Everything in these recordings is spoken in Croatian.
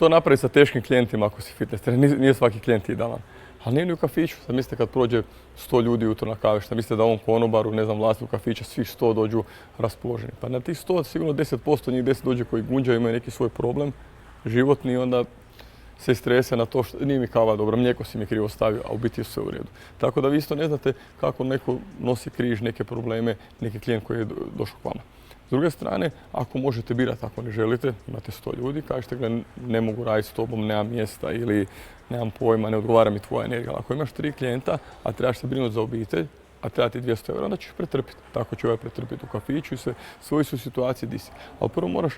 što napraviti sa teškim klijentima ako si fitness trener? Nije svaki klijent idealan. Ali nije ni u kafiću. Sad mislite kad prođe 100 ljudi jutro na kave, šta mislite da ovom konobaru, ne znam, vlasniku kafića, svih 100 dođu raspoloženi. Pa na tih 100 sigurno 10% njih 10 dođe koji gunđaju, imaju neki svoj problem životni i onda se strese na to što nije mi kava dobro, mlijeko si mi krivo stavio, a u biti je sve u redu. Tako da vi isto ne znate kako neko nosi križ, neke probleme, neki klijent koji je došao k vama. S druge strane, ako možete birati, ako ne želite, imate 100 ljudi, kažete ga ne mogu raditi s tobom, nemam mjesta ili nemam pojma, ne odgovara mi tvoja energija. Ali ako imaš 3 klijenta, a trebaš se brinuti za obitelj, a treba ti 200 eura, onda ćeš pretrpiti. Tako će ovaj pretrpiti u kafiću i sve, svoji su situaciji di si. Ali prvo moraš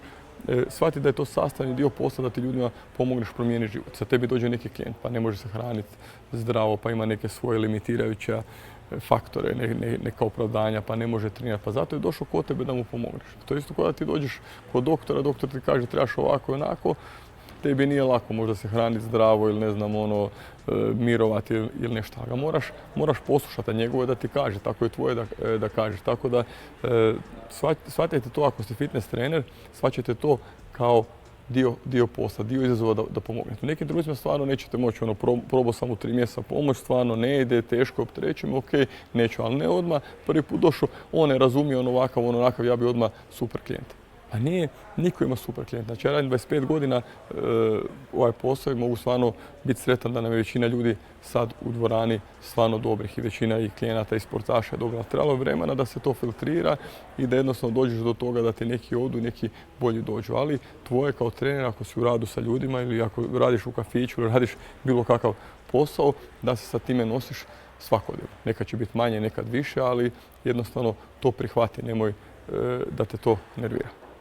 shvatiti da je to sastavni dio posla da ti ljudima pomogneš promijeniti život. Sa tebi dođe neki klijent pa ne može se hraniti zdravo, pa ima neke svoje limitirajuće faktore, neka opravdanja, pa ne može trenirati. Pa zato je došao kod tebe da mu pomogneš. To je isto kao da ti dođeš kod doktora, doktor ti kaže trebaš ovako i onako, tebi nije lako možda se hraniti zdravo ili ne znam mirovati ili nešto. A moraš poslušati, a njegovo je da ti kaže, tako je tvoje da kažeš. Tako da shvatite to ako ste fitness trener, shvaćate to kao dio posla, dio izazova da pomognete. U nekim trenucima stvarno nećete moći, probao sam u 3 mjeseca pomoć, stvarno ne ide, teško, opterećujem, ok, neću, ali ne odmah. Prvi put došao, on ne razumije ovakav, onakav, ja bi odmah super klijent. A nije, niko ima super klijent. Znači ja radim 25 godina ovaj posao i mogu stvarno biti sretan da nam je većina ljudi sad u dvorani stvarno dobrih i većina i klijenata i sportaša je dobra. Trebalo je vremena da se to filtrira i da jednostavno dođeš do toga da ti neki odu i neki bolji dođu. Ali tvoje kao trener, ako si u radu sa ljudima ili ako radiš u kafiću ili radiš bilo kakav posao, da se sa time nosiš svakodnevno. Nekad će biti manje, nekad više, ali jednostavno to prihvati, nemoj da te to nervira.